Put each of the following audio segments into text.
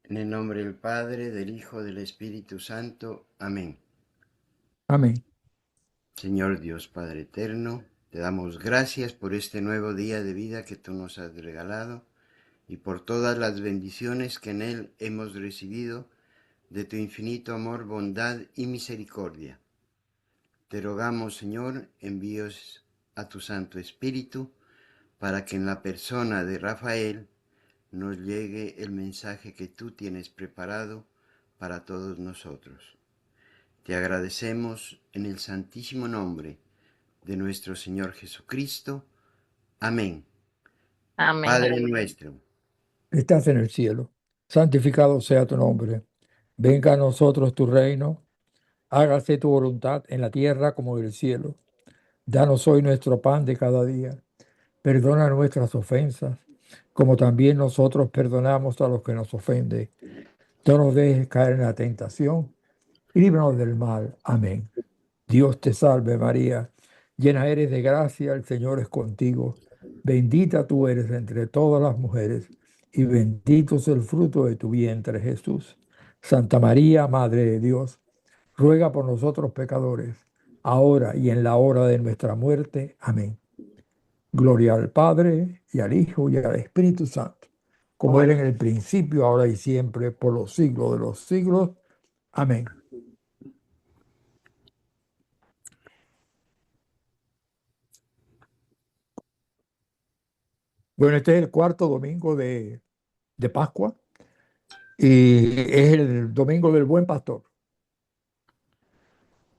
En el nombre del Padre, del Hijo, del Espíritu Santo. Amén. Amén. Señor Dios Padre eterno, te damos gracias por este nuevo día de vida que tú nos has regalado y por todas las bendiciones que en él hemos recibido de tu infinito amor, bondad y misericordia. Te rogamos, Señor, envíos a tu Santo Espíritu para que en la persona de Rafael nos llegue el mensaje que tú tienes preparado para todos nosotros. Te agradecemos en el santísimo nombre de nuestro Señor Jesucristo. Amén. Amén. Padre nuestro, Estás en el cielo, santificado sea tu nombre. Venga a nosotros tu reino, hágase tu voluntad en la tierra como en el cielo. Danos hoy nuestro pan de cada día. Perdona nuestras ofensas, como también nosotros perdonamos a los que nos ofenden. No nos dejes caer en la tentación y líbranos del mal. Amén. Dios te salve María, llena eres de gracia, el Señor es contigo. Bendita tú eres entre todas las mujeres y bendito es el fruto de tu vientre, Jesús. Santa María, Madre de Dios, ruega por nosotros pecadores, ahora y en la hora de nuestra muerte. Amén. Gloria al Padre y al Hijo y al Espíritu Santo, como era en el principio, ahora y siempre, por los siglos de los siglos. Amén. Bueno, este es el cuarto domingo de Pascua y es el domingo del Buen Pastor.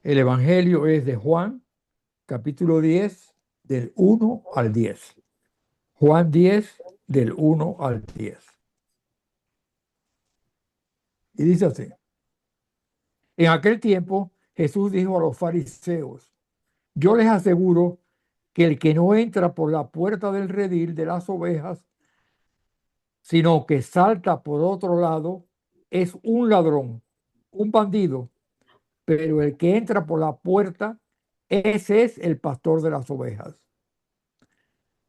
El Evangelio es de Juan, capítulo 10, del 1 al 10. Juan 10, del 1 al 10. Y dice así: en aquel tiempo Jesús dijo a los fariseos: yo les aseguro que el que no entra por la puerta del redil de las ovejas, sino que salta por otro lado, es un ladrón, un bandido. Pero el que entra por la puerta, ese es el pastor de las ovejas.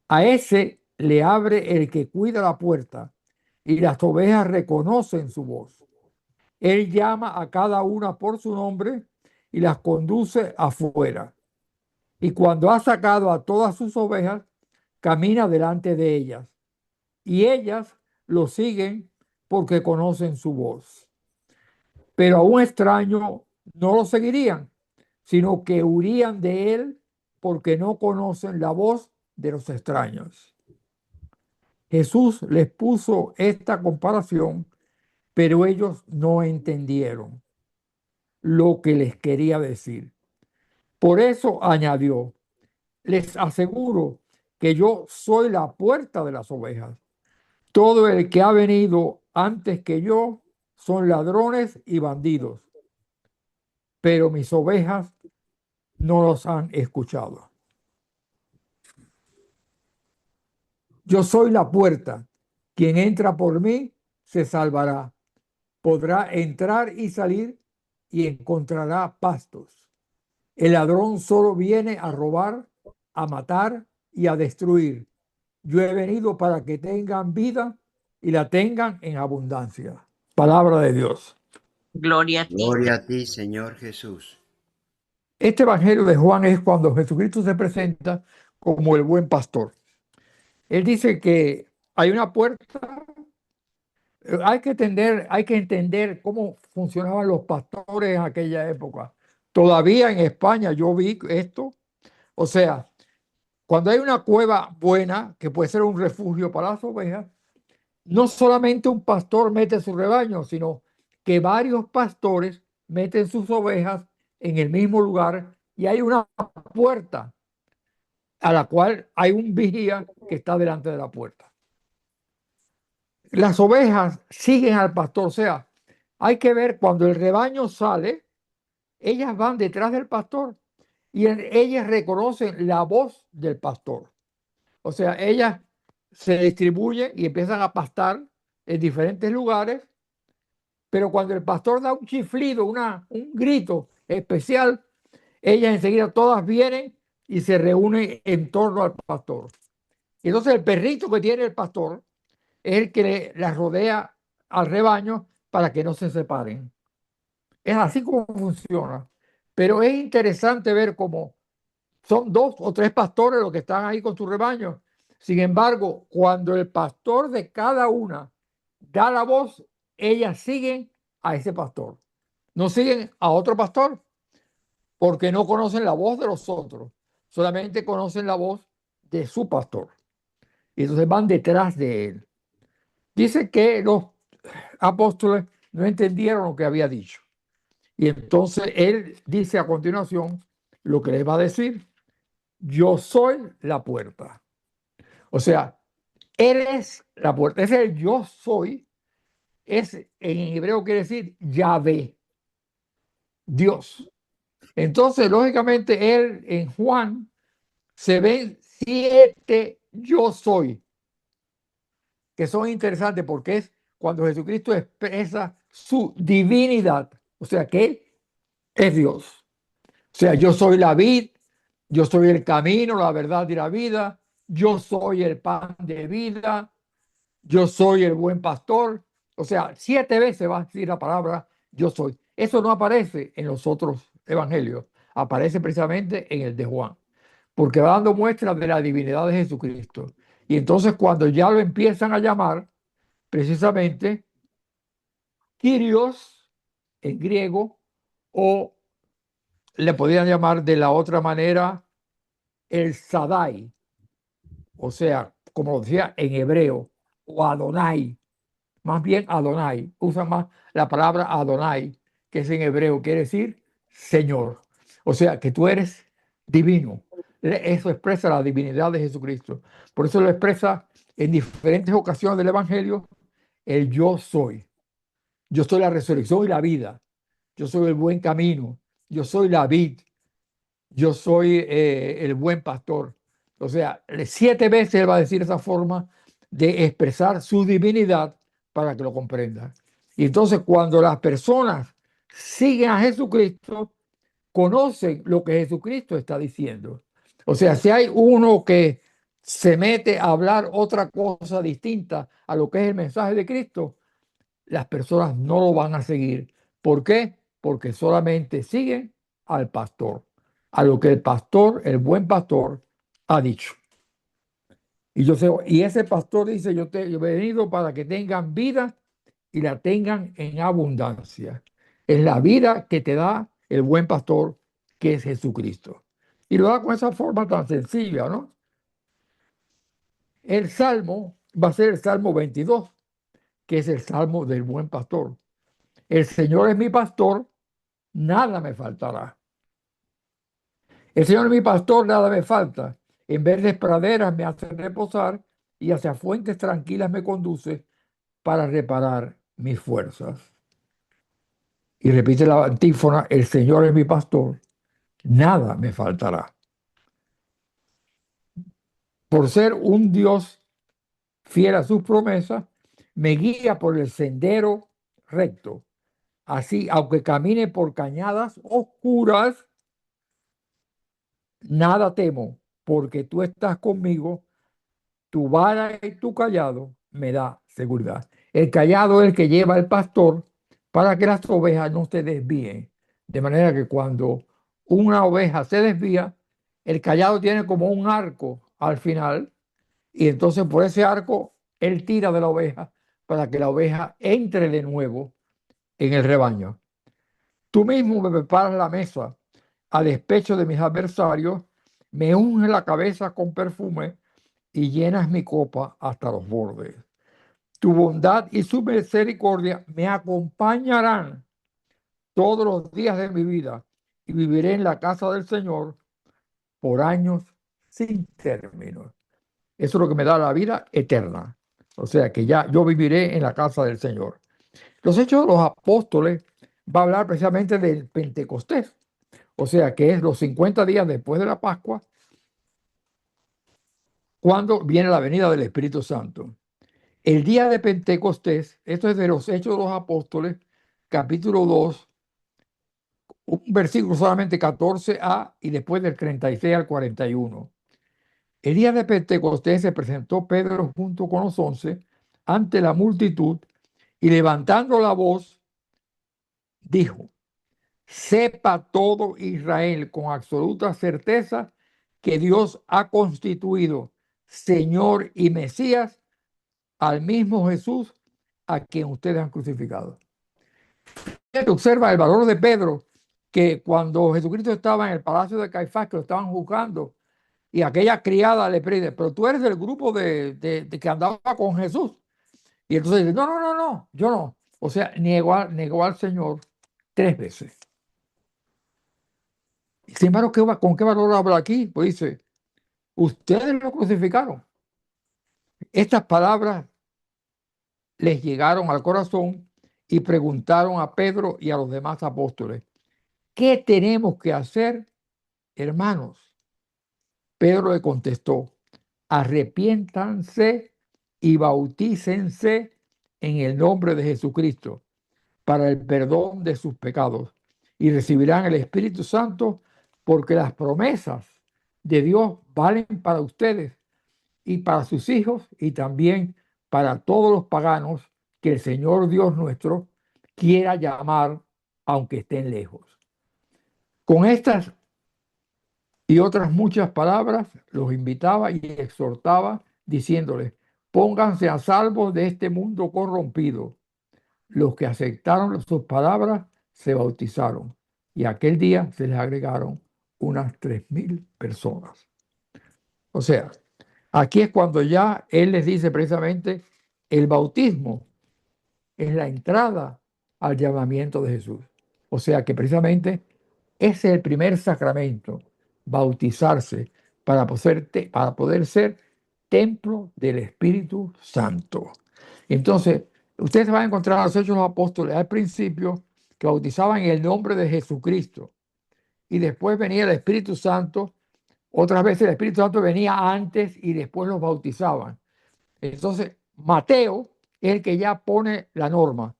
A ese le abre el que cuida la puerta, y las ovejas reconocen su voz. Él llama a cada una por su nombre y las conduce afuera. Y cuando ha sacado a todas sus ovejas, camina delante de ellas, y ellas lo siguen porque conocen su voz. Pero a un extraño no lo seguirían, sino que huirían de él porque no conocen la voz de los extraños. Jesús les puso esta comparación, pero ellos no entendieron lo que les quería decir. Por eso añadió: les aseguro que yo soy la puerta de las ovejas. Todo el que ha venido antes que yo son ladrones y bandidos, pero mis ovejas no los han escuchado. Yo soy la puerta. Quien entra por mí se salvará. Podrá entrar y salir y encontrará pastos. El ladrón solo viene a robar, a matar y a destruir. Yo he venido para que tengan vida y la tengan en abundancia. Palabra de Dios. Gloria a ti. gloria a ti, Señor Jesús. Este evangelio de Juan es cuando Jesucristo se presenta como el buen pastor. Él dice que hay una puerta. Hay que entender cómo funcionaban los pastores en aquella época. Todavía en España yo vi esto. O sea, cuando hay una cueva buena, que puede ser un refugio para las ovejas, no solamente un pastor mete su rebaño, sino que varios pastores meten sus ovejas en el mismo lugar y hay una puerta a la cual hay un vigía que está delante de la puerta. Las ovejas siguen al pastor, o sea, hay que ver cuando el rebaño sale, ellas van detrás del pastor y ellas reconocen la voz del pastor. O sea, ellas se distribuyen y empiezan a pastar en diferentes lugares, pero cuando el pastor da un chiflido, un grito especial, ellas enseguida todas vienen y se reúnen en torno al pastor. Y entonces el perrito que tiene el pastor es el que las rodea al rebaño para que no se separen. Es así como funciona. Pero es interesante ver cómo son 2 o 3 pastores los que están ahí con su rebaño. Sin embargo, cuando el pastor de cada una da la voz, ellas siguen a ese pastor. No siguen a otro pastor porque no conocen la voz de los otros. Solamente conocen la voz de su pastor. Y entonces van detrás de él. Dice que los apóstoles no entendieron lo que había dicho. Y entonces él dice a continuación lo que les va a decir: yo soy la puerta. O sea, él es la puerta. Ese el yo soy, en hebreo quiere decir Yahvé, Dios. Entonces, lógicamente, él en Juan se ven 7 yo soy, que son interesantes porque es cuando Jesucristo expresa su divinidad. O sea, que él es Dios. O sea, yo soy la vid, yo soy el camino, la verdad y la vida, yo soy el pan de vida, yo soy el buen pastor. O sea, 7 veces va a decir la palabra yo soy. Eso no aparece en los otros evangelios, aparece precisamente en el de Juan, porque va dando muestras de la divinidad de Jesucristo. Y entonces cuando ya lo empiezan a llamar, precisamente, Kyrios en griego, o le podrían llamar de la otra manera el Sadai, o sea, como lo decía en hebreo, o Adonai, más bien Adonai, usan más la palabra Adonai, que es en hebreo, quiere decir Señor. O sea, que tú eres divino. Eso expresa la divinidad de Jesucristo. Por eso lo expresa en diferentes ocasiones del Evangelio el yo soy. Yo soy la resurrección y la vida. Yo soy el buen camino. Yo soy la vid. Yo soy el buen pastor. O sea, 7 veces él va a decir esa forma de expresar su divinidad para que lo comprendan. Y entonces cuando las personas siguen a Jesucristo, conocen lo que Jesucristo está diciendo. O sea, si hay uno que se mete a hablar otra cosa distinta a lo que es el mensaje de Cristo, las personas no lo van a seguir. ¿Por qué? Porque solamente siguen al pastor, a lo que el pastor, el buen pastor, ha dicho. Y ese pastor dice: yo he venido para que tengan vida y la tengan en abundancia. Es la vida que te da el buen pastor, que es Jesucristo. Y lo da con esa forma tan sencilla, ¿no? El salmo va a ser el Salmo 22, que es el salmo del buen pastor. El Señor es mi pastor, nada me faltará. El Señor es mi pastor, nada me falta. En verdes praderas me hace reposar y hacia fuentes tranquilas me conduce para reparar mis fuerzas. Y repite la antífona: el Señor es mi pastor, nada me faltará. Por ser un Dios fiel a sus promesas, me guía por el sendero recto. Así, aunque camine por cañadas oscuras, nada temo, porque tú estás conmigo, tu vara y tu callado me da seguridad. El callado es el que lleva el pastor para que las ovejas no se desvíen. De manera que cuando una oveja se desvía, el callado tiene como un arco al final, y entonces por ese arco él tira de la oveja para que la oveja entre de nuevo en el rebaño. Tú mismo me preparas la mesa a despecho de mis adversarios, me unges la cabeza con perfume y llenas mi copa hasta los bordes. Tu bondad y su misericordia me acompañarán todos los días de mi vida y viviré en la casa del Señor por años sin término. Eso es lo que me da la vida eterna. O sea que ya yo viviré en la casa del Señor. Los Hechos de los Apóstoles va a hablar precisamente del Pentecostés. O sea que es los 50 días después de la Pascua, cuando viene la venida del Espíritu Santo. El día de Pentecostés, esto es de los Hechos de los Apóstoles, capítulo 2, un versículo solamente 14a y después del 36 al 41. El día de Pentecostés se presentó Pedro junto con los 11 ante la multitud Y levantando la voz, dijo: sepa todo Israel con absoluta certeza que Dios ha constituido Señor y Mesías al mismo Jesús a quien ustedes han crucificado. Observa el valor de Pedro, que cuando Jesucristo estaba en el palacio de Caifás, que lo estaban juzgando, y aquella criada le pide: pero tú eres del grupo de que andaba con Jesús. Y entonces dice: no, no, no, no, yo no. O sea, negó al Señor 3 veces. Sin embargo, ¿con qué valor habla aquí? Pues dice: ustedes lo crucificaron. Estas palabras les llegaron al corazón y preguntaron a Pedro y a los demás apóstoles: ¿qué tenemos que hacer, hermanos? Pedro le contestó: arrepiéntanse y bautícense en el nombre de Jesucristo para el perdón de sus pecados y recibirán el Espíritu Santo, porque las promesas de Dios valen para ustedes y para sus hijos y también para todos los paganos que el Señor Dios nuestro quiera llamar, aunque estén lejos. Con estas y otras muchas palabras los invitaba y exhortaba, diciéndoles: pónganse a salvo de este mundo corrompido. Los que aceptaron sus palabras se bautizaron, y aquel día se les agregaron unas 3.000 personas. O sea, aquí es cuando ya él les dice precisamente: el bautismo es la entrada al llamamiento de Jesús. O sea que precisamente ese es el primer sacramento, bautizarse, para poder ser templo del Espíritu Santo. Entonces, ustedes van a encontrar en los Hechos de los Apóstoles al principio que bautizaban en el nombre de Jesucristo, y después venía el Espíritu Santo. Otras veces el Espíritu Santo venía antes y después los bautizaban. Entonces, Mateo es el que ya pone la norma.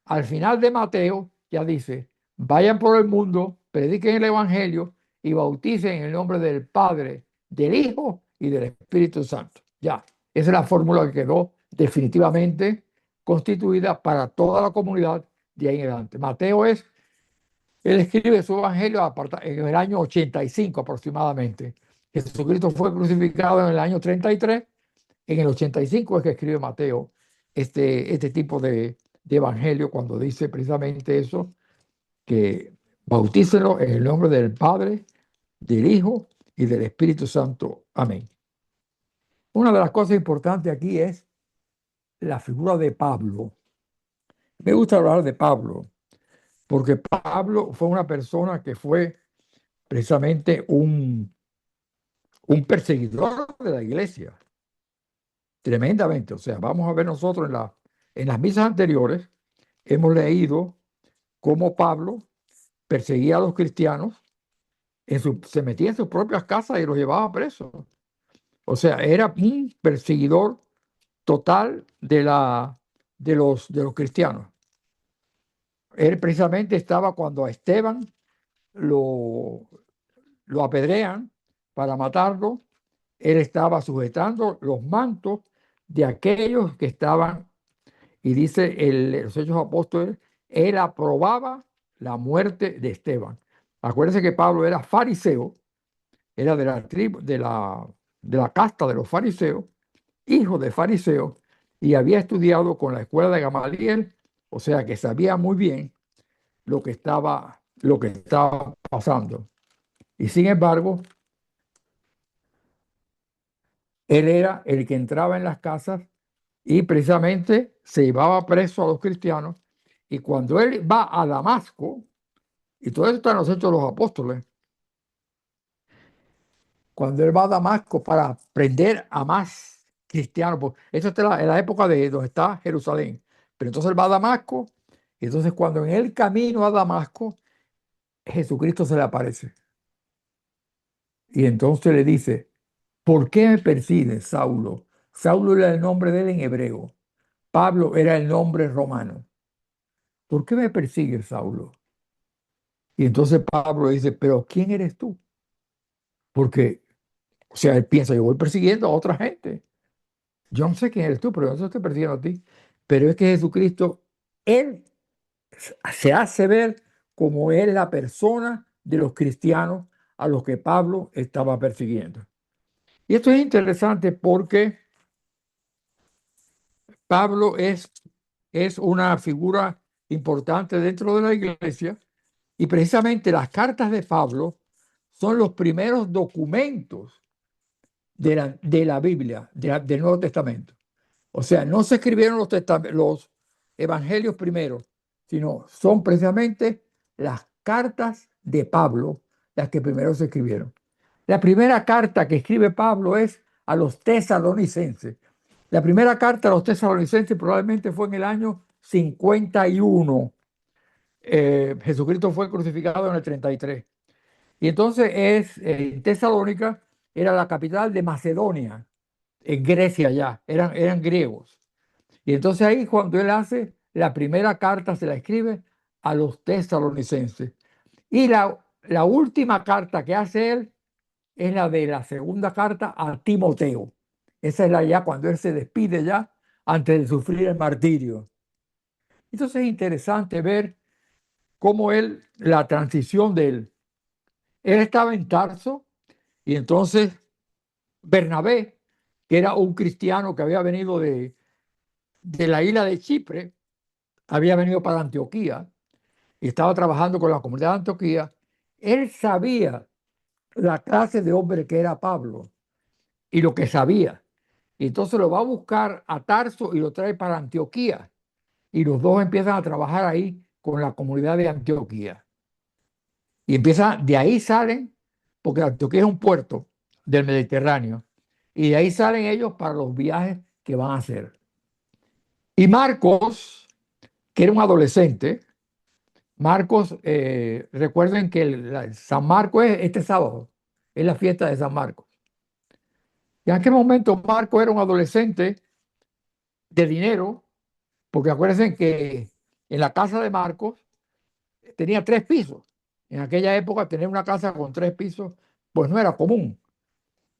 Al final de Mateo ya dice: vayan por el mundo, prediquen el Evangelio y bauticen en el nombre del Padre, del Hijo y del Espíritu Santo. Ya, esa es la fórmula que quedó definitivamente constituida para toda la comunidad de ahí en adelante. Él escribe su Evangelio en el año 85 aproximadamente. Jesucristo fue crucificado en el año 33. En el 85 es que escribe Mateo este tipo de evangelio, cuando dice precisamente eso, que bautícenlo en el nombre del Padre, del Hijo y del Espíritu Santo. Amén. Una de las cosas importantes aquí es la figura de Pablo. Me gusta hablar de Pablo, porque Pablo fue una persona que fue precisamente un perseguidor de la iglesia. Tremendamente. O sea, vamos a ver nosotros en las misas anteriores, hemos leído cómo Pablo perseguía a los cristianos, se metía en sus propias casas y los llevaba presos. O sea, era un perseguidor total de los cristianos. Él precisamente estaba cuando a Esteban lo apedrean para matarlo. Él estaba sujetando los mantos de aquellos que estaban. Y dice los Hechos Apóstoles, él aprobaba la muerte de Esteban. Acuérdense que Pablo era fariseo, era de la tribu, de la casta de los fariseos, hijo de fariseo, y había estudiado con la escuela de Gamaliel, o sea que sabía muy bien lo que estaba pasando. Y sin embargo, él era el que entraba en las casas y precisamente se llevaba preso a los cristianos. Y cuando él va a Damasco, y todo esto está en los Hechos de los Apóstoles, cuando él va a Damasco para prender a más cristianos, pues esto está en la época de donde está Jerusalén, pero entonces él va a Damasco, y entonces cuando en el camino a Damasco, Jesucristo se le aparece. Y entonces le dice: ¿por qué me persigues, Saulo? Saulo era el nombre de él en hebreo. Pablo era el nombre romano. ¿Por qué me persigues, Saulo? Y entonces Pablo dice: ¿pero quién eres tú? Porque, o sea, él piensa: yo voy persiguiendo a otra gente. Yo no sé quién eres tú, pero yo no estoy persiguiendo a ti. Pero es que Jesucristo él se hace ver como es la persona de los cristianos a los que Pablo estaba persiguiendo. Y esto es interesante porque Pablo es una figura importante dentro de la iglesia y precisamente las cartas de Pablo son los primeros documentos de la Biblia, del Nuevo Testamento. O sea, no se escribieron los evangelios primero, sino son precisamente las cartas de Pablo las que primero se escribieron. La primera carta que escribe Pablo es a los tesalonicenses. La primera carta a los tesalonicenses probablemente fue en el año 51. Jesucristo fue crucificado en el 33. Y entonces Tesalónica era la capital de Macedonia, en Grecia ya, eran griegos. Y entonces ahí cuando él hace la primera carta, se la escribe a los tesalonicenses. Y la última carta que hace él es la de la segunda carta a Timoteo. Esa es la ya cuando él se despide ya antes de sufrir el martirio. Entonces es interesante ver cómo la transición de él. Él estaba en Tarso y entonces Bernabé, que era un cristiano que había venido de la isla de Chipre, había venido para Antioquía y estaba trabajando con la comunidad de Antioquía. Él sabía la clase de hombre que era Pablo y lo que sabía. Y entonces lo va a buscar a Tarso y lo trae para Antioquía. Y los dos empiezan a trabajar ahí con la comunidad de Antioquía. Y de ahí salen, porque Antioquía es un puerto del Mediterráneo, y de ahí salen ellos para los viajes que van a hacer. Y Marcos, que era un adolescente, Marcos, recuerden que San Marcos es este sábado, es la fiesta de San Marcos. Y en aquel momento Marcos era un adolescente de dinero, porque acuérdense que en la casa de Marcos tenía 3 pisos. En aquella época tener una casa con 3 pisos, pues no era común.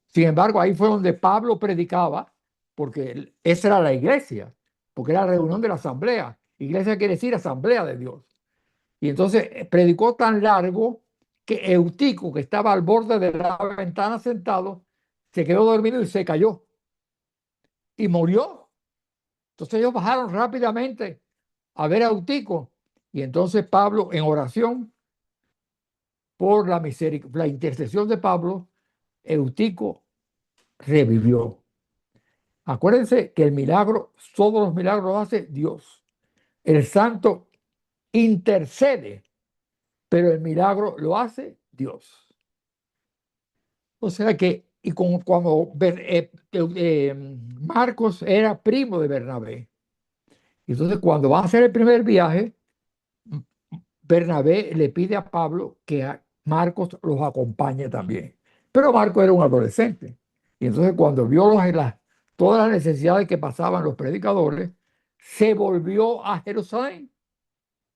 Sin embargo, ahí fue donde Pablo predicaba, porque esa era la iglesia, porque era la reunión de la asamblea. Iglesia quiere decir asamblea de Dios. Y entonces predicó tan largo que Eutico, que estaba al borde de la ventana sentado, se quedó dormido y se cayó y murió. Entonces ellos bajaron rápidamente a ver a Eutico. Y entonces Pablo, en oración por la intercesión de Pablo, Eutico revivió. Acuérdense que el milagro, todos los milagros los hace Dios. El santo intercede, pero el milagro lo hace Dios. O sea que, cuando Marcos era primo de Bernabé, entonces cuando va a hacer el primer viaje, Bernabé le pide a Pablo que a Marcos los acompañe también. Pero Marcos era un adolescente. Y entonces cuando vio todas las necesidades que pasaban los predicadores, se volvió a Jerusalén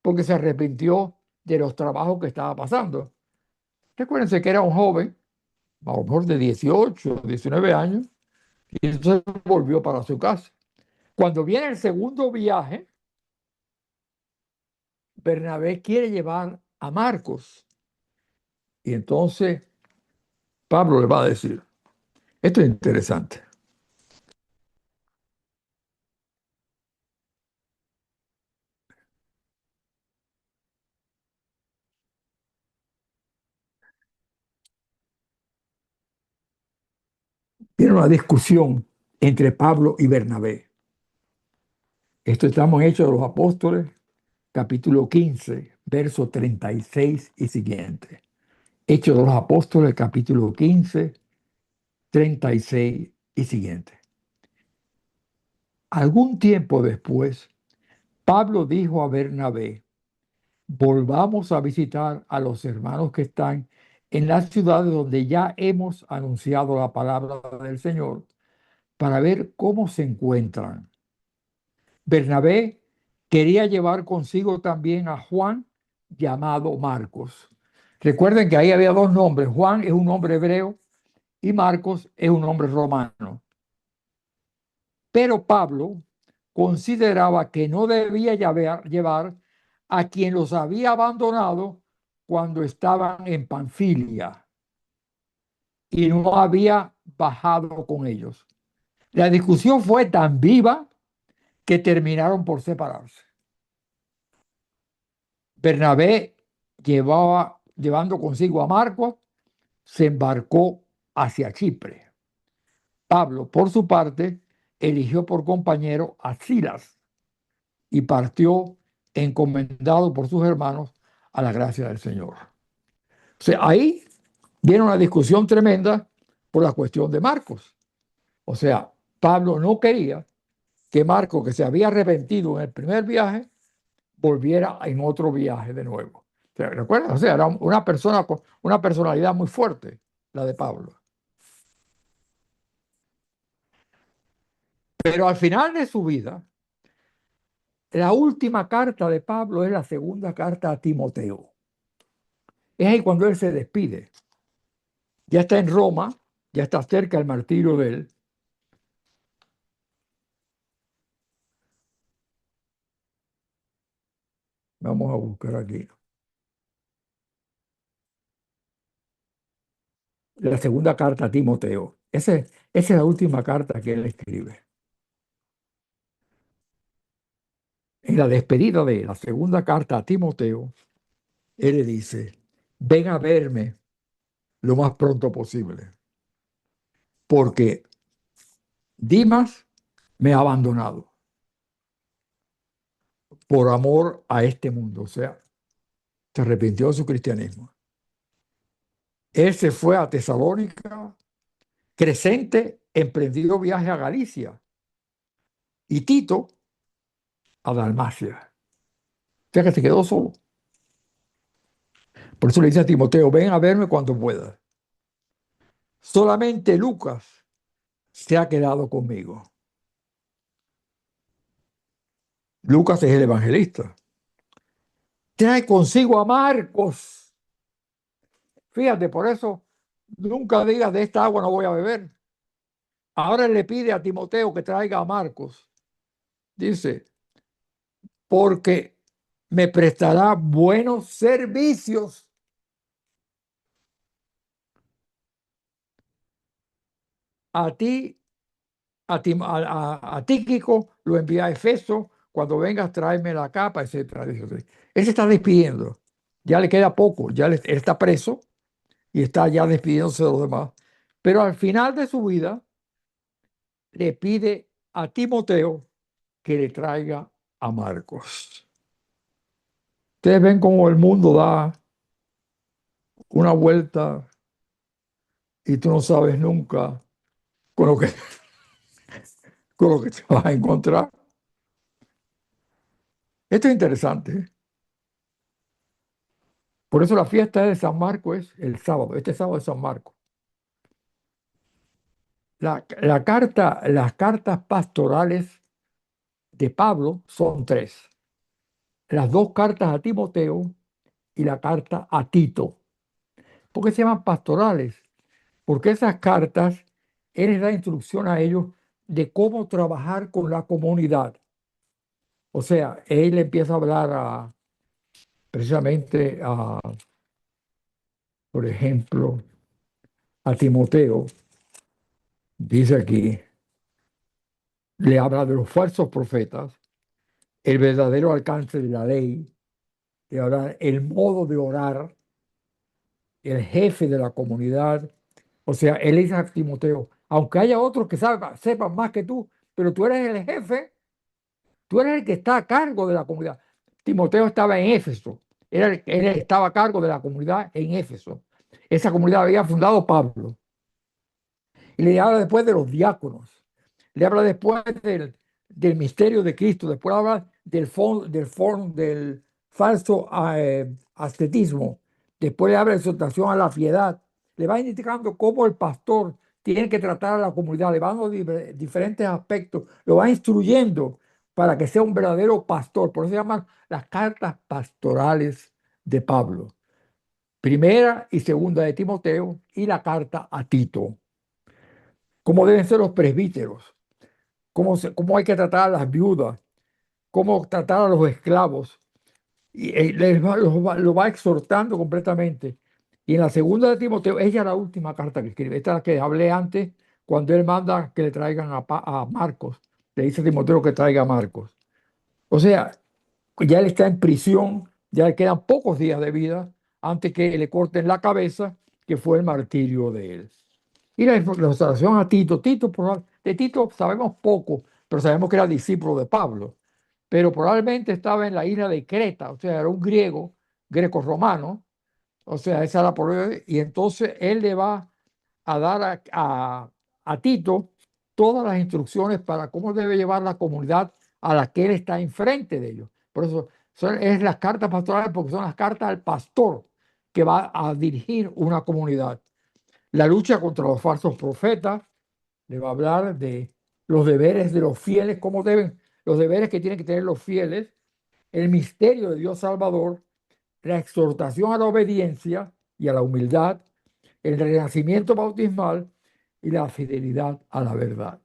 porque se arrepintió de los trabajos que estaba pasando. Recuérdense que era un joven, a lo mejor de 18, 19 años, y entonces volvió para su casa. Cuando viene el segundo viaje, Bernabé quiere llevar a Marcos. Y entonces Pablo le va a decir, esto es interesante. Tiene una discusión entre Pablo y Bernabé. Esto estamos en Hechos de los Apóstoles, capítulo 15, verso 36 y siguiente. Hechos de los Apóstoles, capítulo 15, 36 y siguiente. Algún tiempo después, Pablo dijo a Bernabé, volvamos a visitar a los hermanos que están en las ciudades donde ya hemos anunciado la palabra del Señor para ver cómo se encuentran. Bernabé quería llevar consigo también a Juan, llamado Marcos. Recuerden que ahí había 2 nombres. Juan es un nombre hebreo y Marcos es un nombre romano. Pero Pablo, consideraba que no debía llevar a quien los había abandonado cuando estaban en Panfilia y no había bajado con ellos. La discusión fue tan viva que terminaron por separarse. Bernabé llevando consigo a Marcos, se embarcó hacia Chipre. Pablo, por su parte, eligió por compañero a Silas y partió encomendado por sus hermanos a la gracia del Señor. O sea, ahí viene una discusión tremenda por la cuestión de Marcos. O sea, Pablo no quería que Marcos, que se había arrepentido en el primer viaje, volviera en otro viaje de nuevo. ¿Recuerdas? O sea, era una persona con una personalidad muy fuerte, la de Pablo. Pero al final de su vida, la última carta de Pablo es la segunda carta a Timoteo. Es ahí cuando él se despide. Ya está en Roma, ya está cerca el martirio de él. Vamos a buscar aquí. La segunda carta a Timoteo. Esa es la última carta que él escribe. En la despedida de la segunda carta a Timoteo, él le dice, ven a verme lo más pronto posible, porque Dimas me ha abandonado por amor a este mundo. O sea, se arrepintió de su cristianismo. Él se fue a Tesalónica, Crescente emprendió viaje a Galicia y Tito a Dalmacia. O sea que se quedó solo. Por eso le dice a Timoteo, ven a verme cuando puedas. Solamente Lucas se ha quedado conmigo. Lucas es el evangelista. Trae consigo a Marcos. Fíjate, por eso nunca digas de esta agua no voy a beber. Ahora le pide a Timoteo que traiga a Marcos. Dice, porque me prestará buenos servicios. A ti, a Tíquico lo envía a Efeso. Cuando vengas, tráeme la capa, etcétera. Él se está despidiendo. Ya le queda poco. Él está preso y está ya despidiéndose de los demás. Pero al final de su vida, le pide a Timoteo que le traiga a Marcos. Ustedes ven cómo el mundo da una vuelta y tú no sabes nunca con lo que, con lo que te vas a encontrar. Esto es interesante, ¿eh? Por eso la fiesta de San Marcos es el sábado. Este sábado es San Marcos. Las cartas pastorales de Pablo son tres. Las dos cartas a Timoteo y la carta a Tito. ¿Por qué se llaman pastorales? Porque esas cartas, él les da instrucción a ellos de cómo trabajar con la comunidad. O sea, él empieza a hablar precisamente por ejemplo, a Timoteo, dice aquí, le habla de los falsos profetas, el verdadero alcance de la ley, le habla el modo de orar, el jefe de la comunidad. O sea, él dice a Timoteo, aunque haya otros que sepan más que tú, pero tú eres el jefe. Tú eres el que está a cargo de la comunidad. Timoteo estaba en Éfeso. Él estaba a cargo de la comunidad en Éfeso. Esa comunidad había fundado Pablo. Y le habla después de los diáconos. Le habla después del misterio de Cristo. Después habla del falso ascetismo. Después le habla de exhortación a la piedad. Le va indicando cómo el pastor tiene que tratar a la comunidad. Le va dando diferentes aspectos. Lo va instruyendo para que sea un verdadero pastor. Por eso se llaman las cartas pastorales de Pablo. Primera y segunda de Timoteo y la carta a Tito. Cómo deben ser los presbíteros, cómo hay que tratar a las viudas, cómo tratar a los esclavos. Y lo va exhortando completamente. Y en la segunda de Timoteo, ella es la última carta que escribe. Esta es la que hablé antes, cuando él manda que le traigan a Marcos. Le dice a Timoteo que traiga a Marcos. O sea, ya él está en prisión, ya le quedan pocos días de vida antes que le corten la cabeza, que fue el martirio de él. Y la exhortación a Tito, de Tito sabemos poco, pero sabemos que era discípulo de Pablo, pero probablemente estaba en la isla de Creta, o sea, era un griego, greco-romano, o sea, esa era y entonces él le va a dar a Tito todas las instrucciones para cómo debe llevar la comunidad a la que él está enfrente de ellos. Por eso es las cartas pastorales, porque son las cartas al pastor que va a dirigir una comunidad. La lucha contra los falsos profetas, le va a hablar de los deberes de los fieles, cómo deben, los deberes que tienen que tener los fieles, el misterio de Dios Salvador, la exhortación a la obediencia y a la humildad, el renacimiento bautismal y la fidelidad a la verdad.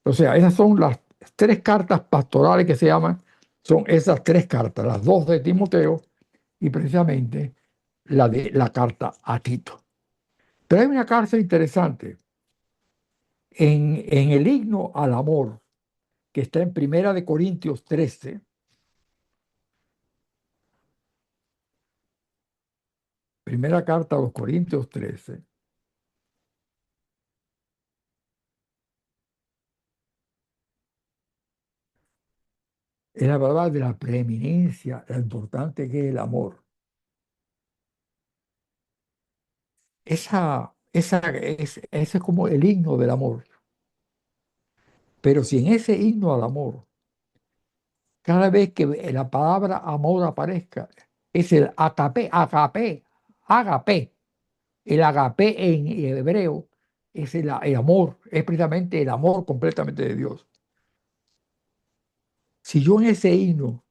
O sea, esas son las tres cartas pastorales que se llaman, son esas tres cartas, las dos de Timoteo y precisamente la carta a Tito. Pero hay una carta interesante en el himno al amor que está en Primera de Corintios 13. Primera carta a los Corintios 13. Es la verdad de la preeminencia, lo importante que es el amor. Ese es como el himno del amor. Pero si en ese himno al amor, cada vez que la palabra amor aparezca, es el agape, agape, agape. El agape en hebreo es el amor, es precisamente el amor completamente de Dios. Si yo en ese himno,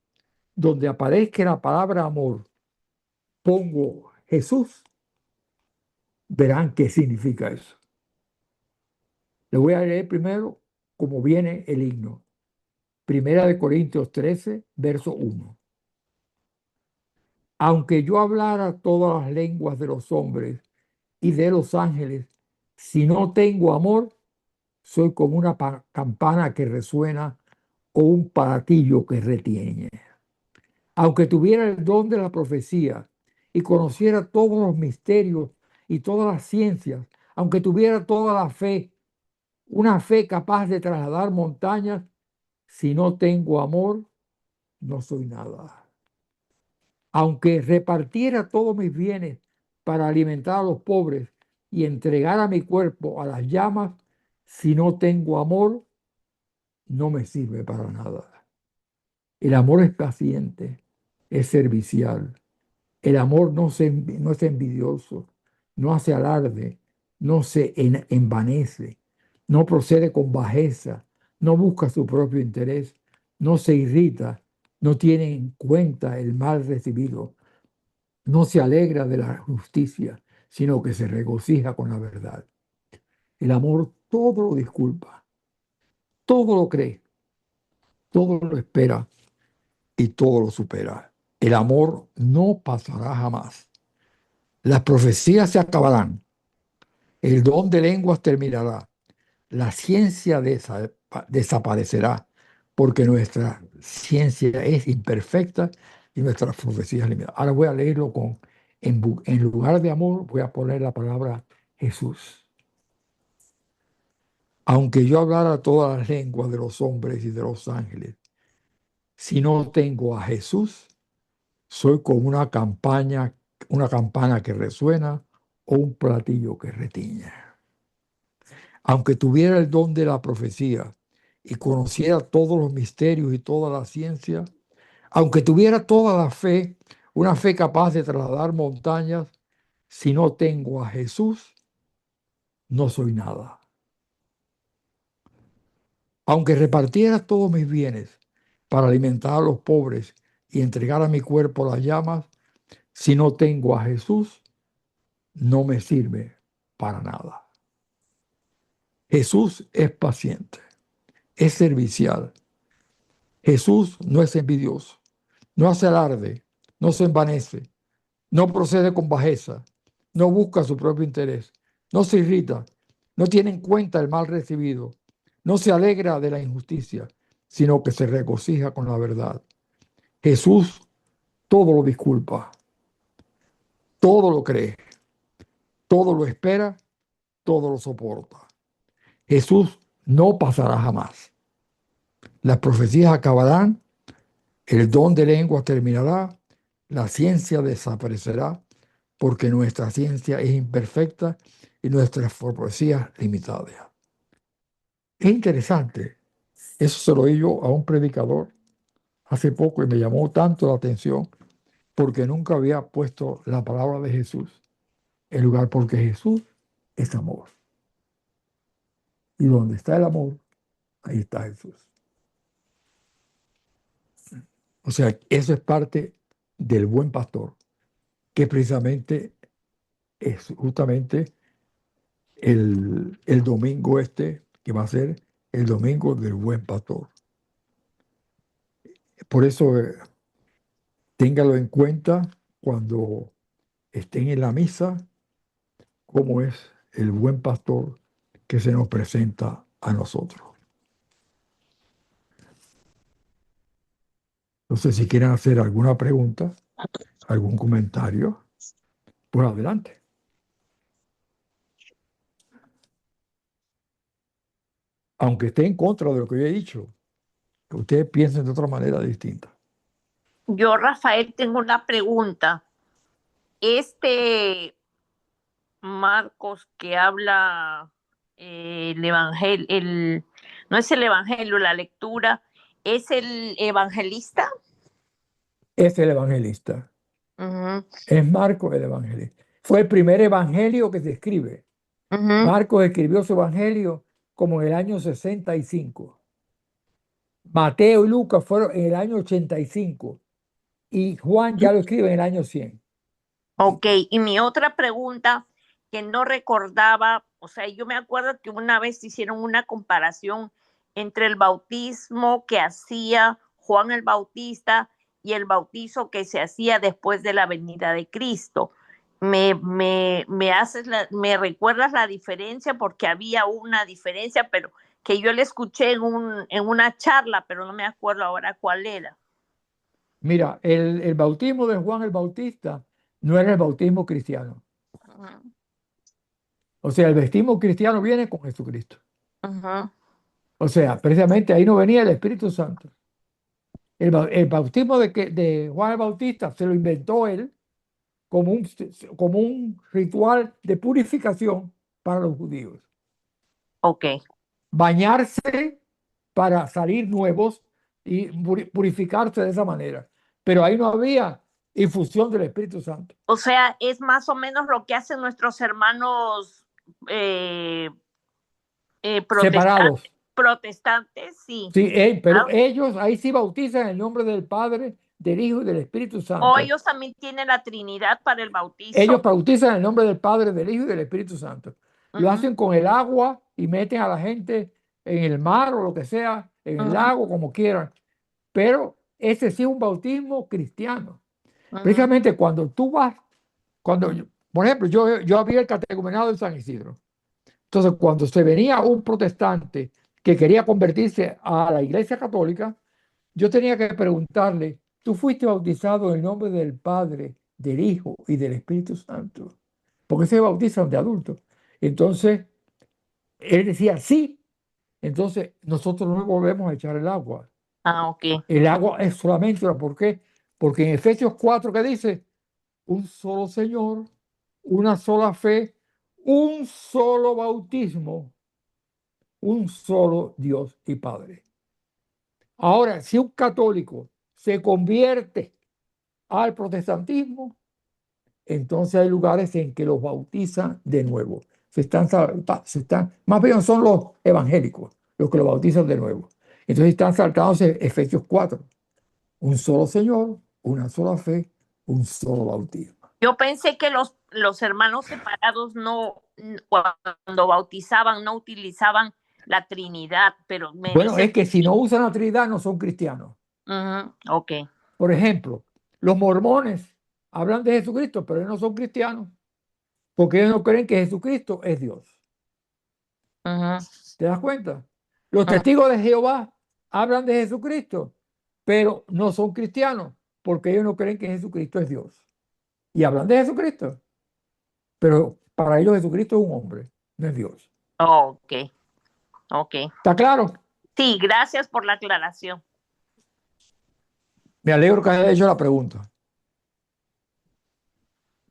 donde aparezca la palabra amor, pongo Jesús, verán qué significa eso. Le voy a leer primero cómo viene el himno. Primera de Corintios 13, verso 1. Aunque yo hablara todas las lenguas de los hombres y de los ángeles, si no tengo amor, soy como una campana que resuena o un platillo que retiñe. Aunque tuviera el don de la profecía y conociera todos los misterios y todas las ciencias, aunque tuviera toda la fe, una fe capaz de trasladar montañas, si no tengo amor, no soy nada. Aunque repartiera todos mis bienes para alimentar a los pobres y entregara mi cuerpo a las llamas, si no tengo amor, no me sirve para nada. El amor es paciente, es servicial. El amor no es envidioso, no hace alarde, no se envanece, no procede con bajeza, no busca su propio interés, no se irrita, no tiene en cuenta el mal recibido, no se alegra de la justicia, sino que se regocija con la verdad. El amor todo lo disculpa, todo lo cree, todo lo espera y todo lo supera. El amor no pasará jamás. Las profecías se acabarán, el don de lenguas terminará, la ciencia desaparecerá, porque nuestra ciencia es imperfecta y nuestras profecías limitadas. Ahora voy a leerlo en lugar de amor, voy a poner la palabra Jesús. Aunque yo hablara todas las lenguas de los hombres y de los ángeles, si no tengo a Jesús, soy como una campana que resuena o un platillo que retiñe. Aunque tuviera el don de la profecía y conociera todos los misterios y toda la ciencia, aunque tuviera toda la fe, una fe capaz de trasladar montañas, si no tengo a Jesús, no soy nada. Aunque repartiera todos mis bienes para alimentar a los pobres y entregar a mi cuerpo las llamas, si no tengo a Jesús, no me sirve para nada. Jesús es paciente. es servicial. Jesús no es envidioso, no hace alarde, no se envanece, no procede con bajeza, no busca su propio interés, no se irrita, no tiene en cuenta el mal recibido, no se alegra de la injusticia, sino que se regocija con la verdad. Jesús todo lo disculpa, todo lo cree, todo lo espera, todo lo soporta. Jesús no pasará jamás. Las profecías acabarán, el don de lengua terminará, la ciencia desaparecerá, porque nuestra ciencia es imperfecta y nuestras profecías limitadas. Es interesante. Eso se lo oí yo a un predicador hace poco y me llamó tanto la atención porque nunca había puesto la palabra de Jesús en lugar, porque Jesús es amor. Y donde está el amor, ahí está Jesús. O sea, eso es parte del buen pastor, que precisamente es justamente el domingo que va a ser el domingo del buen pastor. Por eso, téngalo en cuenta cuando estén en la misa, cómo es el buen pastor que se nos presenta a nosotros. Entonces, si quieren hacer alguna pregunta, algún comentario, pues adelante. Aunque esté en contra de lo que yo he dicho, que ustedes piensen de otra manera distinta. Yo, Rafael, tengo una pregunta. Este Marcos que habla el evangelio, no es el evangelio, la lectura, ¿es el evangelista? Es el evangelista. Uh-huh. Es Marcos el evangelista. Fue el primer evangelio que se escribe. Uh-huh. Marcos escribió su evangelio como en el año 65. Mateo y Lucas fueron en el año 85. Y Juan ya lo escribe en el año 100. Ok, y mi otra pregunta que no recordaba, o sea, yo me acuerdo que una vez hicieron una comparación entre el bautismo que hacía Juan el Bautista y el bautizo que se hacía después de la venida de Cristo. Me recuerdas la diferencia porque había una diferencia, pero que yo le escuché en una charla, pero no me acuerdo ahora cuál era. Mira, el bautismo de Juan el Bautista no era el bautismo cristiano. Uh-huh. O sea, el bautismo cristiano viene con Jesucristo. Uh-huh. O sea, precisamente ahí no venía el Espíritu Santo. El bautismo de Juan el Bautista se lo inventó él como un ritual de purificación para los judíos. Ok. Bañarse para salir nuevos y purificarse de esa manera. Pero ahí no había infusión del Espíritu Santo. O sea, es más o menos lo que hacen nuestros hermanos Separados. protestantes, sí. Sí, pero ellos ahí sí bautizan en el nombre del Padre, del Hijo y del Espíritu Santo. O ellos también tienen la Trinidad para el bautizo. Ellos bautizan en el nombre del Padre, del Hijo y del Espíritu Santo. Lo hacen con el agua y meten a la gente en el mar o lo que sea, en el lago, como quieran. Pero ese sí es un bautismo cristiano. Precisamente cuando tú vas, por ejemplo, yo había el catecumenado de San Isidro. Entonces, cuando se venía un protestante que quería convertirse a la Iglesia Católica, yo tenía que preguntarle, ¿tú fuiste bautizado en el nombre del Padre, del Hijo y del Espíritu Santo? Porque se bautizan de adultos. Entonces, él decía, sí. Entonces, nosotros no volvemos a echar el agua. Ah, ok. El agua es solamente, ¿por qué? Porque en Efesios 4, ¿qué dice? Un solo Señor, una sola fe, un solo bautismo, un solo Dios y Padre. Ahora, si un católico se convierte al protestantismo, entonces hay lugares en que los bautizan de nuevo. Más bien son los evangélicos los que lo bautizan de nuevo. Entonces están saltándose Efesios 4. Un solo Señor, una sola fe, un solo bautismo. Yo pensé que los hermanos separados no, cuando bautizaban, no utilizaban la Trinidad, pero me Bueno, dice, es que si no usan la Trinidad no son cristianos. ok, Por ejemplo, los mormones hablan de Jesucristo, pero ellos no son cristianos, porque ellos no creen que Jesucristo es Dios. ujú, ¿Te das cuenta? Los ujú. testigos de Jehová hablan de Jesucristo, pero no son cristianos, porque ellos no creen que Jesucristo es Dios. Y hablan de Jesucristo, pero para ellos Jesucristo es un hombre, no es Dios. Ok, ok. ¿Está claro? Sí, gracias por la aclaración. Me alegro que haya hecho la pregunta.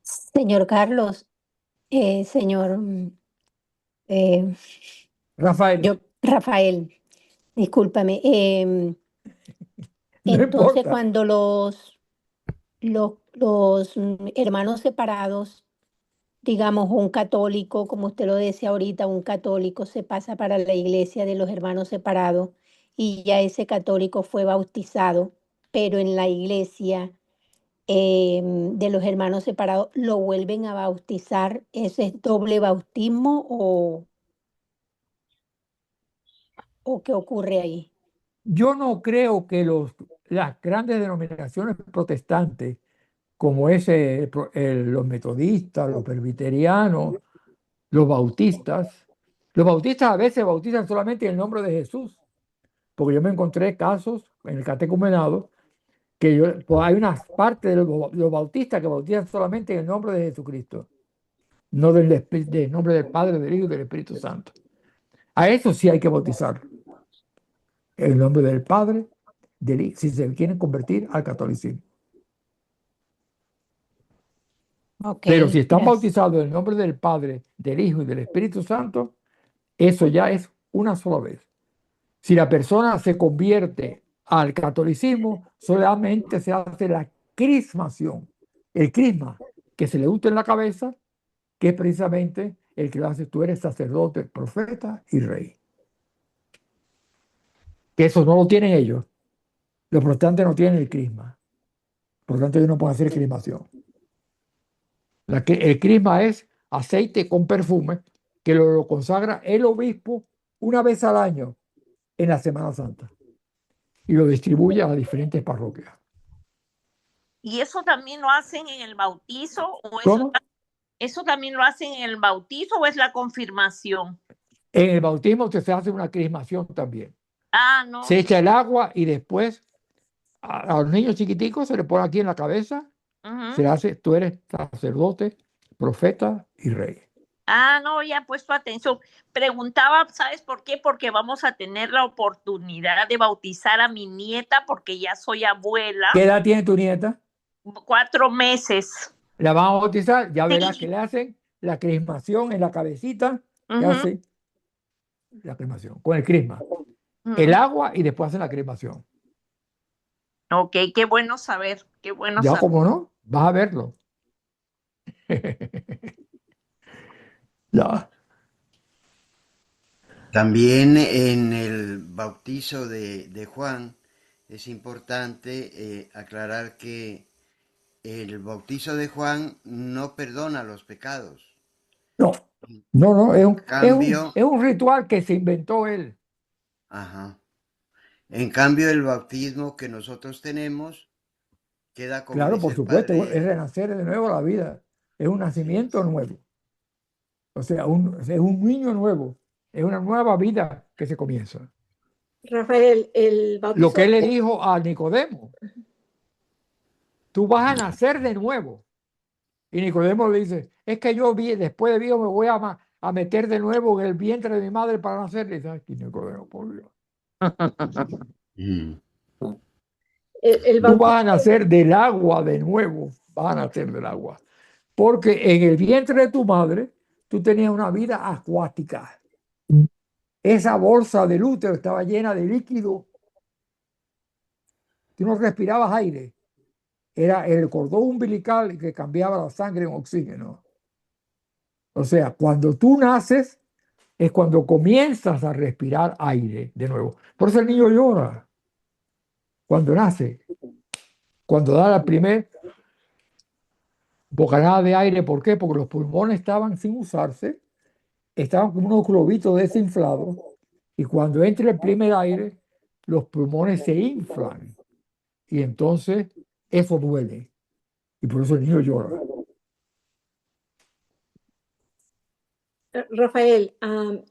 Señor Carlos, señor eh, Rafael, Rafael, discúlpame. no Entonces, importa. cuando los hermanos separados, digamos, un católico, como usted lo decía ahorita, un católico se pasa para la iglesia de los hermanos separados y ya ese católico fue bautizado, pero en la iglesia de los hermanos separados lo vuelven a bautizar. ¿Ese es doble bautismo o qué ocurre ahí? Yo no creo que las grandes denominaciones protestantes, como los metodistas, los presbiterianos, los bautistas a veces bautizan solamente en el nombre de Jesús, porque yo me encontré casos en el catecumenado que pues hay una parte de los bautistas que bautizan solamente en el nombre de Jesucristo, no del nombre del Padre, del Hijo y del Espíritu Santo. A eso sí hay que bautizar en el nombre del Padre, si se quieren convertir al catolicismo. Ok, Pero si están gracias. bautizados en el nombre del Padre, del Hijo y del Espíritu Santo, eso ya es una sola vez. Si la persona se convierte al catolicismo, solamente se hace la crismación, el crisma que se le unta en la cabeza, que es precisamente el que lo hace, tú eres sacerdote, profeta y rey. Que eso no lo tienen ellos. Los protestantes no tienen el crisma. Por lo tanto, ellos no pueden hacer crismación. El crisma es aceite con perfume que lo consagra el obispo una vez al año en la Semana Santa y lo distribuye a las diferentes parroquias. ¿Y eso también lo hacen en el bautizo o ¿Cómo? eso también lo hacen en el bautizo o es la confirmación? En el bautismo se hace una crismación también. Ah, no. Se echa el agua y después a los niños chiquiticos se le pone aquí en la cabeza, se le hace, tú eres sacerdote, profeta y rey. Ah, no, ya he puesto atención. Preguntaba, ¿sabes por qué? Porque vamos a tener la oportunidad de bautizar a mi nieta porque ya soy abuela. ¿Qué edad tiene tu nieta? 4 meses. La van a bautizar, ya verás Sí. que le hacen la crismación en la cabecita, le hacen la crismación con el crisma, el agua y después hacen la crismación. Ok, qué bueno saber, qué bueno Ya saber. como no, vas a verlo. Ya. También en el bautizo de Juan es importante aclarar que el bautizo de Juan no perdona los pecados. No, no, En cambio, es un ritual que se inventó él. ajá. En cambio, el bautismo que nosotros tenemos queda, como Claro, dice por el supuesto, es padre. renacer de nuevo a la vida, es un nacimiento nuevo. O sea, es un niño nuevo, es una nueva vida que se comienza. Rafael, el Lo bautizo, que él le dijo a Nicodemo, tú vas a nacer de nuevo. Y Nicodemo le dice, es que yo después de viejo me voy a meter de nuevo en el vientre de mi madre para nacer. Y dice, ay, Nicodemo, por Dios. Mm. el Tú vas bautizo, a nacer del agua de nuevo, vas a nacer del agua. Porque en el vientre de tu madre, tú tenías una vida acuática. Esa bolsa del útero estaba llena de líquido. Tú no respirabas aire. Era el cordón umbilical que cambiaba la sangre en oxígeno. O sea, cuando tú naces, es cuando comienzas a respirar aire de nuevo. Por eso el niño llora cuando nace, cuando da la primer bocanada de aire. ¿Por qué? Porque los pulmones estaban sin usarse, estaban como unos globitos desinflados Y cuando entra el primer aire, los pulmones se inflan y entonces eso duele. Y por eso el niño llora. Rafael,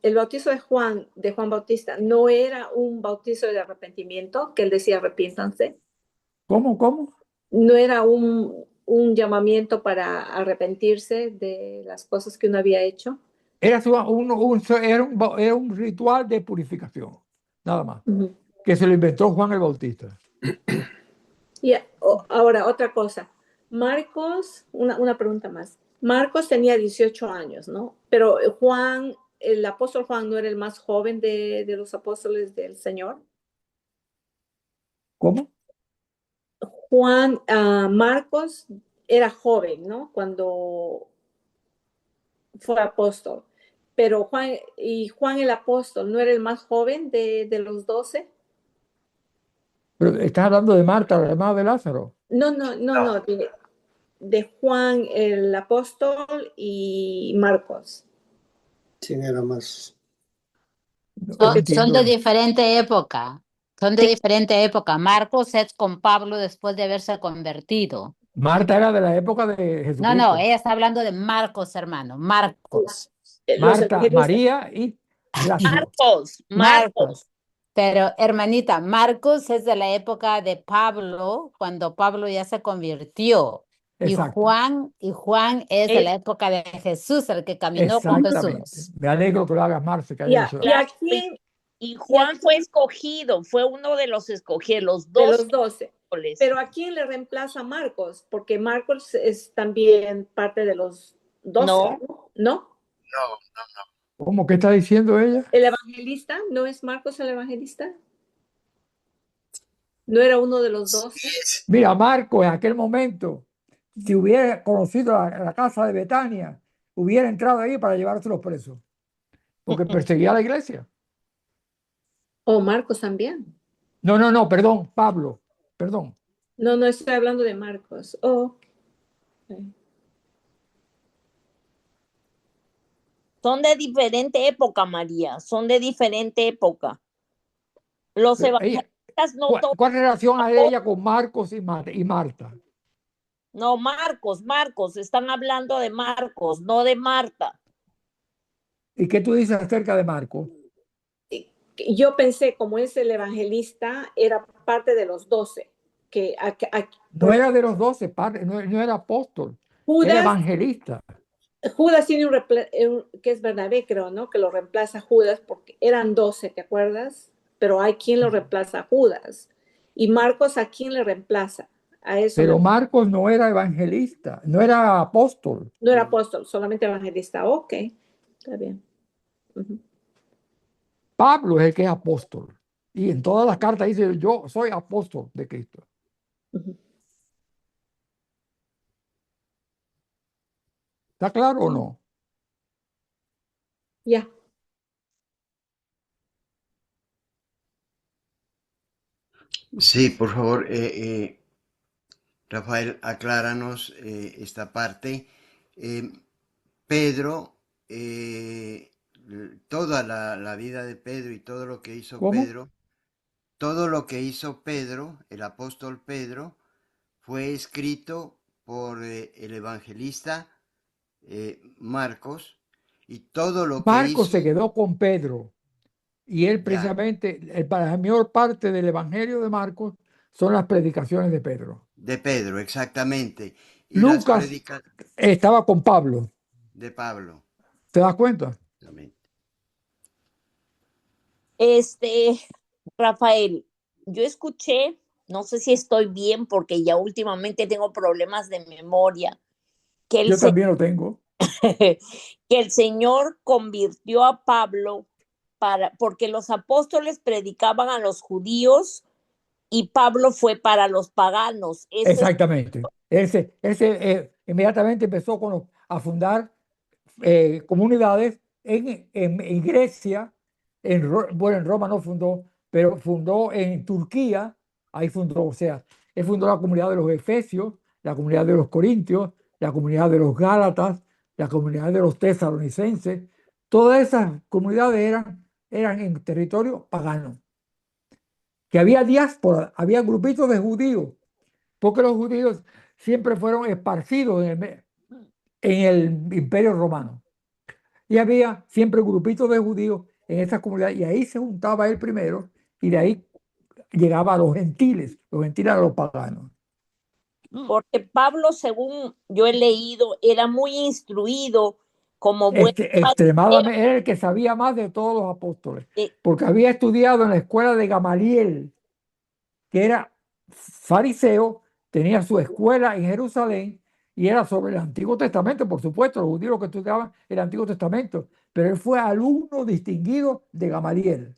el bautizo de Juan Bautista, ¿no era un bautizo de arrepentimiento? Que él decía arrepiéntanse. ¿Cómo? ¿Cómo? ¿No era un llamamiento para arrepentirse de las cosas que uno había hecho? Era, era un ritual de purificación, nada más, Ujú. que se lo inventó Juan el Bautista. Y ahora, otra cosa. Marcos, una pregunta más. Marcos tenía 18 años, ¿no? Pero Juan, el apóstol Juan, ¿no era el más joven de los apóstoles del Señor? ¿Cómo? Juan, Marcos era joven, ¿no? Cuando fue apóstol. Pero Juan el apóstol, ¿no era el más joven de los 12? Pero estás hablando de Marta, la hermana de Lázaro. No, de Juan el apóstol y Marcos. ¿Quién era más? No, no Porque entiendo. Son de diferente época. Son de Sí. diferente época. Marcos es con Pablo después de haberse convertido. Marta era de la época de No, Jesucristo. ella está hablando de Marcos, hermano. Marcos. Los Marta, evangelistas. María y Lázaro. Marcos. Marcos. Pero, hermanita, Marcos es de la época de Pablo, cuando Pablo ya se convirtió. Exacto. Y Juan es de la época de Jesús, el que caminó con Exactamente. Jesús. Me alegro que lo hagas, Marce, que haya Ya, dicho y eso. aquí Y Juan fue escogido, fue uno de los escogidos, los de dos los 12. apóstoles. Pero ¿a quién le reemplaza Marcos? Porque Marcos es también parte de los 12, No. ¿no? ¿Cómo que está diciendo ella? ¿El evangelista? ¿No es Marcos el evangelista? ¿No era uno de los 12? Mira, Marco en aquel momento, si hubiera conocido la casa de Betania, hubiera entrado ahí para llevarse los presos, porque perseguía a la iglesia. ¿O Marcos también? No, perdón, Pablo, perdón. No estoy hablando de Marcos. Oh, ok. Son de diferente época, María, son de diferente época. Los Pero ella, evangelistas no todos. ¿cuál relación hay ella con Marcos y Marta? No, Marcos, están hablando de Marcos, no de Marta. ¿Y qué tú dices acerca de Marcos? Yo pensé, como es el evangelista, era parte de los 12. No era de los 12, no era apóstol, era evangelista. Judas tiene que es Bernabé, creo, ¿no? Que lo reemplaza a Judas porque eran 12, ¿te acuerdas? Pero hay quien lo reemplaza a Judas. Y Marcos, ¿a quién le reemplaza? A eso. Pero Marcos no era evangelista, no era apóstol. No era apóstol, solamente evangelista. Ok, está bien. Uh-huh. Pablo es el que es apóstol. Y en todas las cartas dice, yo soy apóstol de Cristo. Uh-huh. ¿Está claro o no? Ya. Sí, por favor, Rafael, acláranos esta parte. Pedro, toda la vida de Pedro y todo lo que hizo ¿Cómo? Pedro, todo lo que hizo Pedro, el apóstol Pedro, fue escrito por el evangelista Marcos, y todo lo que Marcos hizo, se quedó con Pedro. Y él ya, precisamente, la mayor parte del evangelio de Marcos son las predicaciones de Pedro. de Pedro, exactamente, y las Lucas predicaciones estaba con Pablo. de Pablo, ¿Te das cuenta? exactamente. Rafael, yo escuché, no sé si estoy bien porque ya últimamente tengo problemas de memoria, que Yo también lo tengo. que el Señor convirtió a Pablo porque los apóstoles predicaban a los judíos y Pablo fue para los paganos. Exactamente. Inmediatamente empezó a fundar comunidades en Grecia, bueno, en Roma no fundó, pero fundó en Turquía, ahí fundó, o sea, él fundó la comunidad de los Efesios, la comunidad de los Corintios, la comunidad de los Gálatas, la comunidad de los Tesalonicenses, todas esas comunidades eran eran en territorio pagano. Que había diáspora, había grupitos de judíos, porque los judíos siempre fueron esparcidos en el Imperio Romano. Y había siempre grupitos de judíos en esa comunidad, y ahí se juntaba él primero, y de ahí llegaba a los gentiles eran los paganos. Porque Pablo, según yo he leído, era muy instruido como buen Extremadamente, era el que sabía más de todos los apóstoles, porque había estudiado en la escuela de Gamaliel, que era fariseo, tenía su escuela en Jerusalén y era sobre el Antiguo Testamento, por supuesto, los judíos que estudiaban el Antiguo Testamento, pero él fue alumno distinguido de Gamaliel.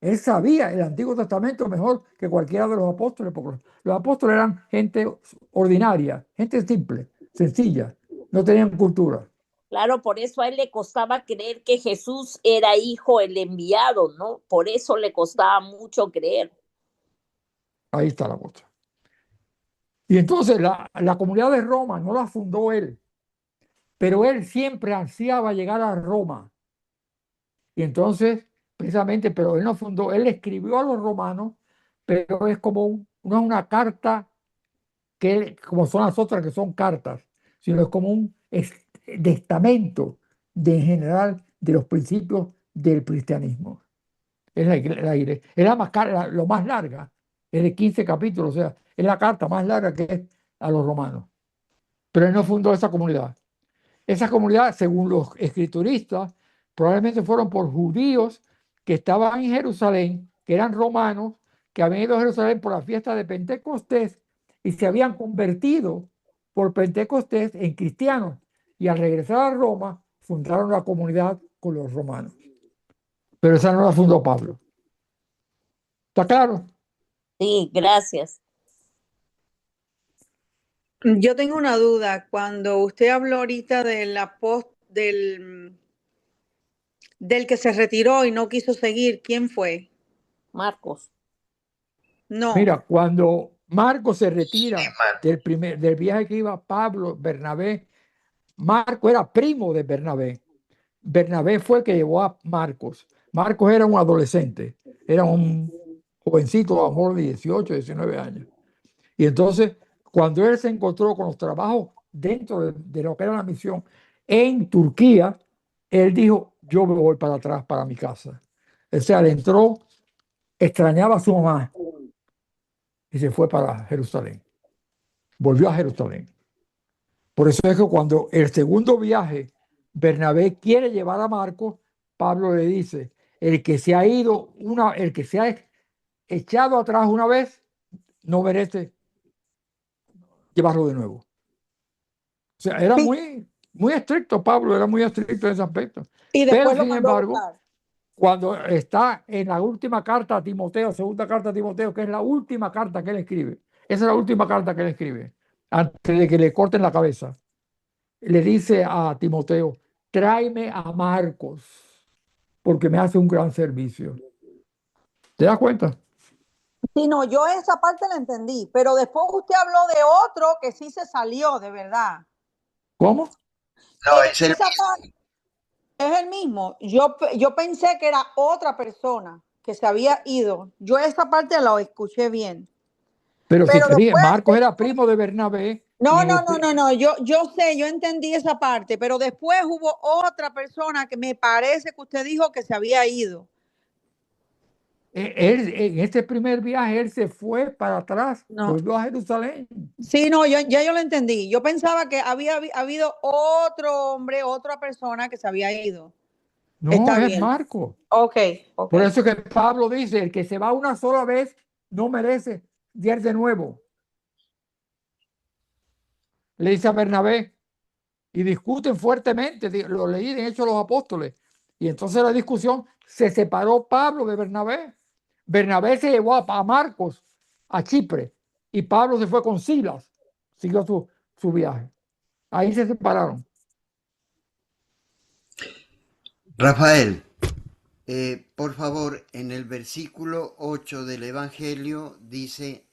Él sabía el Antiguo Testamento mejor que cualquiera de los apóstoles, porque los apóstoles eran gente ordinaria, gente simple, sencilla, no tenían cultura. Claro, por eso a él le costaba creer que Jesús era hijo, el enviado, ¿no? Por eso le costaba mucho creer. Ahí está la cosa. Y entonces la comunidad de Roma no la fundó él, pero él siempre ansiaba llegar a Roma. Y entonces, precisamente, pero él no fundó, él escribió a los romanos, pero es como no es una carta como son las otras que son cartas, sino es como un testamento en general de los principios del cristianismo. Es lo más larga, es de 15 capítulos, o sea, es la carta más larga que es a los romanos. Pero él no fundó esa comunidad. Esa comunidad, según los escrituristas, probablemente fueron por judíos que estaban en Jerusalén, que eran romanos, que habían ido a Jerusalén por la fiesta de Pentecostés y se habían convertido por Pentecostés en cristianos. Y al regresar a Roma, fundaron la comunidad con los romanos. Pero esa no la fundó Pablo. ¿Está claro? Sí, gracias. Yo tengo una duda. Cuando usted habló ahorita del que se retiró y no quiso seguir, ¿quién fue? Marcos. No. Mira, cuando Marcos se retira del viaje que iba Pablo, Bernabé, Marcos era primo de Bernabé. Bernabé fue el que llevó a Marcos. Marcos era un adolescente, era un jovencito, a lo mejor de 18, 19 años. Y entonces, cuando él se encontró con los trabajos dentro de lo que era la misión en Turquía, él dijo, yo me voy para atrás, para mi casa. O sea, él entró, extrañaba a su mamá y se fue para Jerusalén. Volvió a Jerusalén. Por eso es que cuando el segundo viaje, Bernabé quiere llevar a Marcos, Pablo le dice, el que se ha ido el que se ha echado atrás una vez, no merece llevarlo de nuevo. O sea, era muy, muy estricto Pablo, era muy estricto en ese aspecto. Y después Pero, lo sin mandó a embargo, buscar. cuando está en la última carta a Timoteo, segunda carta a Timoteo, que es la última carta que él escribe, esa es la última carta que él escribe, antes de que le corten la cabeza, le dice a Timoteo, tráeme a Marcos, porque me hace un gran servicio. ¿Te das cuenta? Sí, no, yo esa parte la entendí, pero después usted habló de otro que sí se salió, de verdad. ¿Cómo? No, es el Esa parte es el mismo. Yo pensé que era otra persona que se había ido. Yo esa parte la escuché bien. Pero si te dije, después, Marcos era primo de Bernabé. no, yo sé, yo entendí esa parte, pero después hubo otra persona que me parece que usted dijo que se había ido. Él, en este primer viaje, él se fue para atrás, No. volvió a Jerusalén. Sí, no, ya yo lo entendí. Yo pensaba que había habido otro hombre, otra persona que se había ido. No, Está es bien. Marcos. Ok. Por eso que Pablo dice, el que se va una sola vez no merece ir de nuevo. Le dice a Bernabé y discuten fuertemente, lo leí en Hechos de los Apóstoles. Y entonces la discusión, se separó Pablo de Bernabé. Bernabé se llevó a Marcos a Chipre y Pablo se fue con Silas, siguió su viaje. Ahí se separaron. Rafael, por favor, en el versículo 8 del Evangelio dice,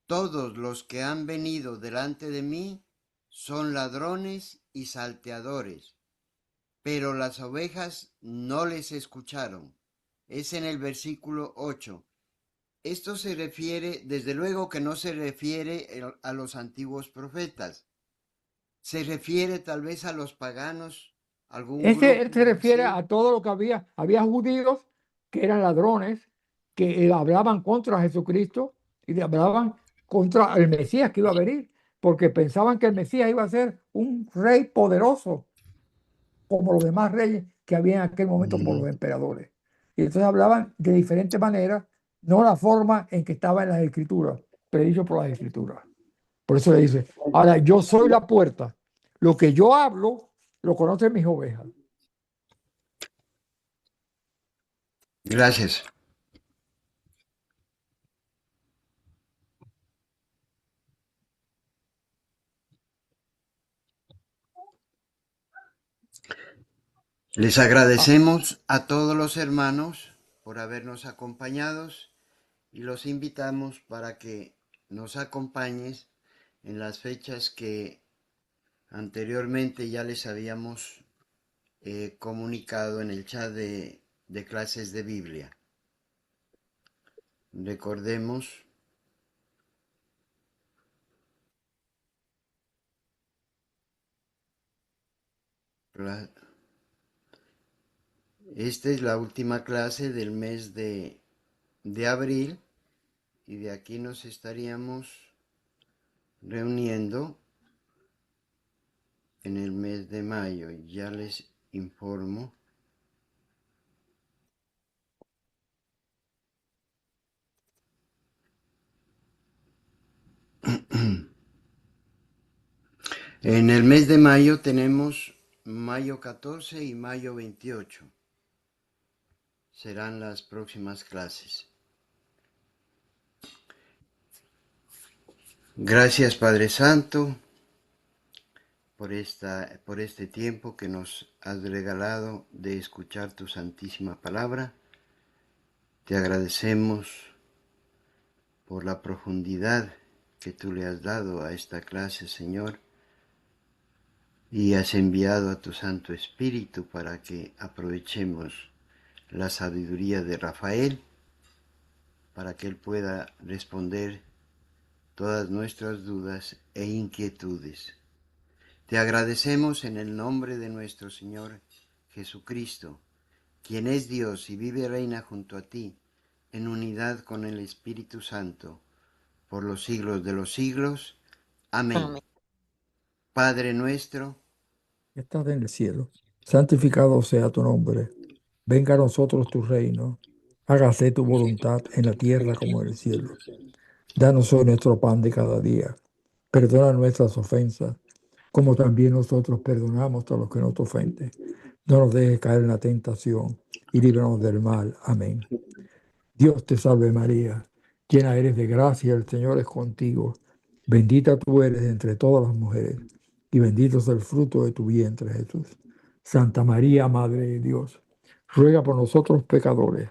todos los que han venido delante de mí son ladrones y salteadores, pero las ovejas no les escucharon. es en el versículo 8. Esto se refiere, desde luego que no se refiere a los antiguos profetas. Se refiere tal vez a los paganos, algún grupo Se refiere así. a todo lo que había. Había judíos que eran ladrones, que hablaban contra Jesucristo y le hablaban contra el Mesías que iba a venir, porque pensaban que el Mesías iba a ser un rey poderoso, como los demás reyes que había en aquel momento, como los emperadores. Y entonces hablaban de diferentes maneras, no la forma en que estaba en las escrituras, predicho por las escrituras. Por eso le dice, ahora yo soy la puerta. Lo que yo hablo, lo conocen mis ovejas. Gracias. Les agradecemos a todos los hermanos por habernos acompañado y los invitamos para que nos acompañes en las fechas que anteriormente ya les habíamos comunicado en el chat de clases de Biblia. Recordemos esta es la última clase del mes de abril y de aquí nos estaríamos reuniendo en el mes de mayo. Ya les informo. En el mes de mayo tenemos mayo 14 y mayo 28. Serán las próximas clases. Gracias, Padre Santo, por este tiempo que nos has regalado de escuchar tu santísima palabra. Te agradecemos por la profundidad que tú le has dado a esta clase, Señor, y has enviado a tu Santo Espíritu para que aprovechemos la sabiduría de Rafael, para que él pueda responder todas nuestras dudas e inquietudes. Te agradecemos en el nombre de nuestro Señor Jesucristo, quien es Dios y vive y reina junto a ti, en unidad con el Espíritu Santo, por los siglos de los siglos. Amén. Amén. Padre nuestro, Que estás en el cielo, santificado sea tu nombre. Venga a nosotros tu reino. Hágase tu voluntad en la tierra como en el cielo. Danos hoy nuestro pan de cada día. Perdona nuestras ofensas, como también nosotros perdonamos a los que nos ofenden. No nos dejes caer en la tentación y líbranos del mal. Amén. Dios te salve María, llena eres de gracia, el Señor es contigo. Bendita tú eres entre todas las mujeres, y bendito es el fruto de tu vientre, Jesús. Santa María, Madre de Dios, ruega por nosotros pecadores,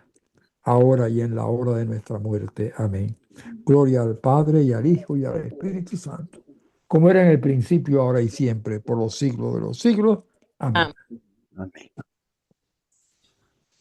ahora y en la hora de nuestra muerte. Amén. Gloria al Padre, y al Hijo, y al Espíritu Santo, como era en el principio, ahora y siempre, por los siglos de los siglos. Amén. Amén. amén.